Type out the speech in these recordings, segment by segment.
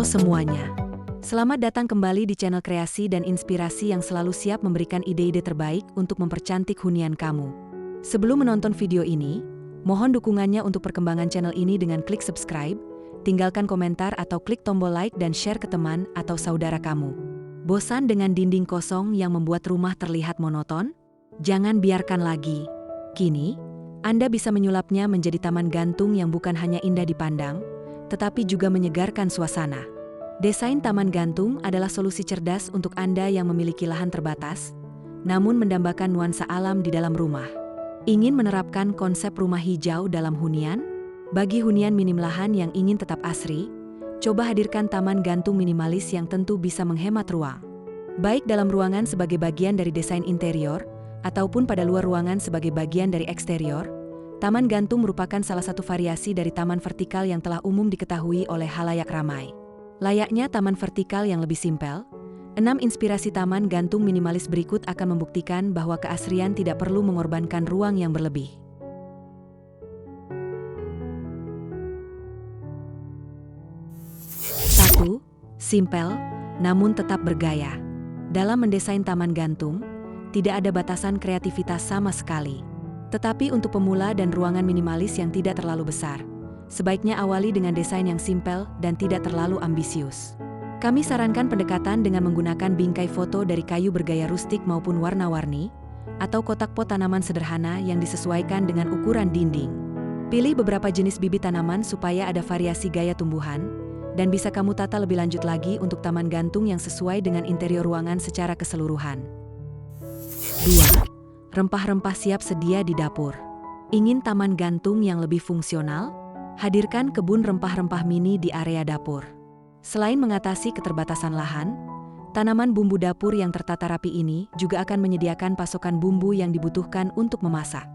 semuanya. Selamat datang kembali di channel kreasi dan inspirasi yang selalu siap memberikan ide-ide terbaik untuk mempercantik hunian kamu. Sebelum menonton video ini, mohon dukungannya untuk perkembangan channel ini dengan klik subscribe, tinggalkan komentar atau klik tombol like dan share ke teman atau saudara kamu. Bosan dengan dinding kosong yang membuat rumah terlihat monoton? Jangan biarkan lagi. Kini, Anda bisa menyulapnya menjadi taman gantung yang bukan hanya indah dipandang, tetapi juga menyegarkan suasana. Desain taman gantung adalah solusi cerdas untuk Anda yang memiliki lahan terbatas, namun mendambakan nuansa alam di dalam rumah. Ingin menerapkan konsep rumah hijau dalam hunian? Bagi hunian minim lahan yang ingin tetap asri, coba hadirkan taman gantung minimalis yang tentu bisa menghemat ruang. Baik dalam ruangan sebagai bagian dari desain interior, ataupun pada luar ruangan sebagai bagian dari eksterior, taman gantung merupakan salah satu variasi dari taman vertikal yang telah umum diketahui oleh khalayak ramai. Layaknya taman vertikal yang lebih simpel, 6 inspirasi taman gantung minimalis berikut akan membuktikan bahwa keasrian tidak perlu mengorbankan ruang yang berlebih. 1. Simpel, namun tetap bergaya. Dalam mendesain taman gantung, tidak ada batasan kreativitas sama sekali. Tetapi untuk pemula dan ruangan minimalis yang tidak terlalu besar, sebaiknya awali dengan desain yang simpel dan tidak terlalu ambisius. Kami sarankan pendekatan dengan menggunakan bingkai foto dari kayu bergaya rustik maupun warna-warni, atau kotak pot tanaman sederhana yang disesuaikan dengan ukuran dinding. Pilih beberapa jenis bibit tanaman supaya ada variasi gaya tumbuhan, dan bisa kamu tata lebih lanjut lagi untuk taman gantung yang sesuai dengan interior ruangan secara keseluruhan. 2. Rempah-rempah siap sedia di dapur. Ingin taman gantung yang lebih fungsional? Hadirkan kebun rempah-rempah mini di area dapur. Selain mengatasi keterbatasan lahan, tanaman bumbu dapur yang tertata rapi ini juga akan menyediakan pasokan bumbu yang dibutuhkan untuk memasak.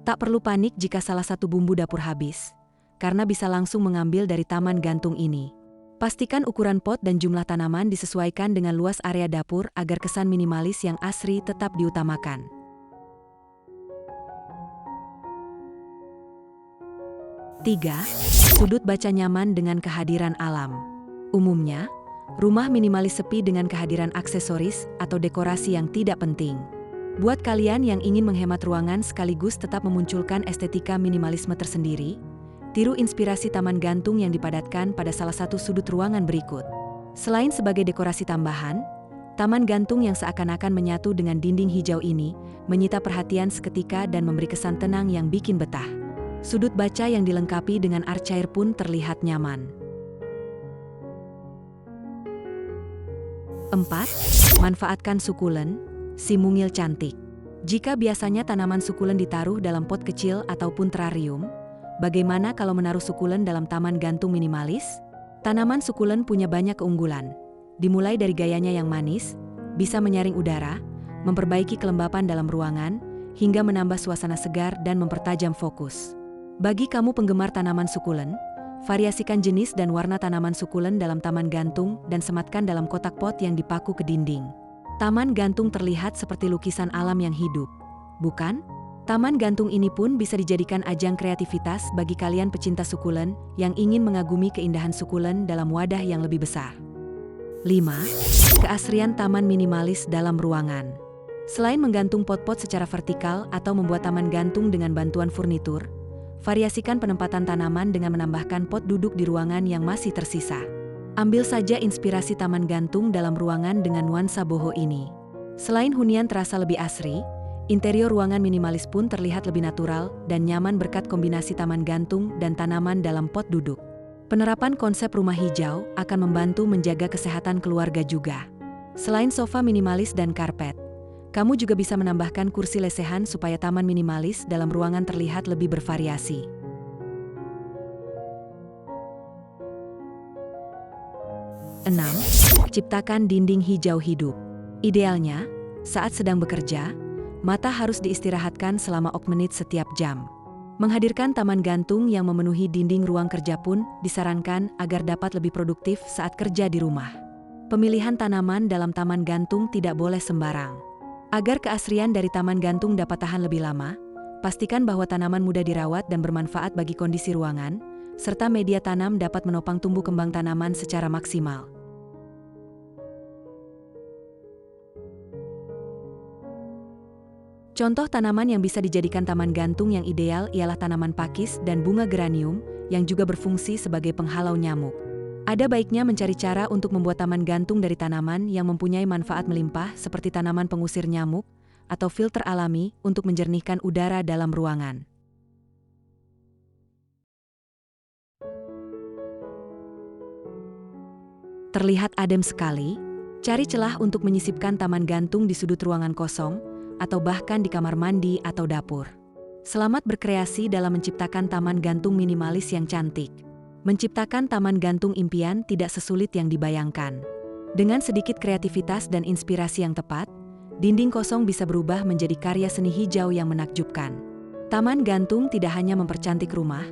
Tak perlu panik jika salah satu bumbu dapur habis, karena bisa langsung mengambil dari taman gantung ini. Pastikan ukuran pot dan jumlah tanaman disesuaikan dengan luas area dapur agar kesan minimalis yang asri tetap diutamakan. 3. Sudut baca nyaman dengan kehadiran alam. Umumnya, rumah minimalis sepi dengan kehadiran aksesoris atau dekorasi yang tidak penting. Buat kalian yang ingin menghemat ruangan sekaligus tetap memunculkan estetika minimalisme tersendiri, tiru inspirasi taman gantung yang dipadatkan pada salah satu sudut ruangan berikut. Selain sebagai dekorasi tambahan, taman gantung yang seakan-akan menyatu dengan dinding hijau ini menyita perhatian seketika dan memberi kesan tenang yang bikin betah. Sudut baca yang dilengkapi dengan arcair pun terlihat nyaman. 4. Manfaatkan sukulen, si mungil cantik. Jika biasanya tanaman sukulen ditaruh dalam pot kecil ataupun terarium, bagaimana kalau menaruh sukulen dalam taman gantung minimalis? Tanaman sukulen punya banyak keunggulan. Dimulai dari gayanya yang manis, bisa menyaring udara, memperbaiki kelembapan dalam ruangan, hingga menambah suasana segar dan mempertajam fokus. Bagi kamu penggemar tanaman sukulen, variasikan jenis dan warna tanaman sukulen dalam taman gantung dan sematkan dalam kotak pot yang dipaku ke dinding. Taman gantung terlihat seperti lukisan alam yang hidup, bukan? Taman gantung ini pun bisa dijadikan ajang kreativitas bagi kalian pecinta sukulen yang ingin mengagumi keindahan sukulen dalam wadah yang lebih besar. 5. Keasrian taman minimalis dalam ruangan. Selain menggantung pot-pot secara vertikal atau membuat taman gantung dengan bantuan furnitur, variasikan penempatan tanaman dengan menambahkan pot duduk di ruangan yang masih tersisa. Ambil saja inspirasi taman gantung dalam ruangan dengan nuansa boho ini. Selain hunian terasa lebih asri, interior ruangan minimalis pun terlihat lebih natural dan nyaman berkat kombinasi taman gantung dan tanaman dalam pot duduk. Penerapan konsep rumah hijau akan membantu menjaga kesehatan keluarga juga. Selain sofa minimalis dan karpet, kamu juga bisa menambahkan kursi lesehan supaya taman minimalis dalam ruangan terlihat lebih bervariasi. 6. Ciptakan dinding hijau hidup. Idealnya, saat sedang bekerja, mata harus diistirahatkan selama 4 menit setiap jam. Menghadirkan taman gantung yang memenuhi dinding ruang kerja pun disarankan agar dapat lebih produktif saat kerja di rumah. Pemilihan tanaman dalam taman gantung tidak boleh sembarang. Agar keasrian dari taman gantung dapat tahan lebih lama, pastikan bahwa tanaman mudah dirawat dan bermanfaat bagi kondisi ruangan, serta media tanam dapat menopang tumbuh kembang tanaman secara maksimal. Contoh tanaman yang bisa dijadikan taman gantung yang ideal ialah tanaman pakis dan bunga geranium yang juga berfungsi sebagai penghalau nyamuk. Ada baiknya mencari cara untuk membuat taman gantung dari tanaman yang mempunyai manfaat melimpah seperti tanaman pengusir nyamuk atau filter alami untuk menjernihkan udara dalam ruangan. Terlihat adem sekali, cari celah untuk menyisipkan taman gantung di sudut ruangan kosong, atau bahkan di kamar mandi atau dapur. Selamat berkreasi dalam menciptakan taman gantung minimalis yang cantik. Menciptakan taman gantung impian tidak sesulit yang dibayangkan. Dengan sedikit kreativitas dan inspirasi yang tepat, dinding kosong bisa berubah menjadi karya seni hijau yang menakjubkan. Taman gantung tidak hanya mempercantik rumah,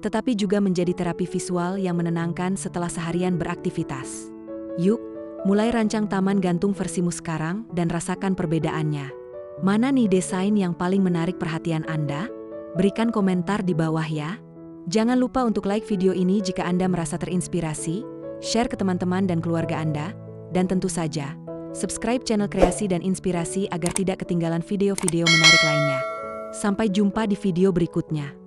tetapi juga menjadi terapi visual yang menenangkan setelah seharian beraktivitas. Yuk, mulai rancang taman gantung versimu sekarang dan rasakan perbedaannya. Mana nih desain yang paling menarik perhatian Anda? Berikan komentar di bawah ya. Jangan lupa untuk like video ini jika Anda merasa terinspirasi, share ke teman-teman dan keluarga Anda, dan tentu saja, subscribe channel Kreasi dan Inspirasi agar tidak ketinggalan video-video menarik lainnya. Sampai jumpa di video berikutnya.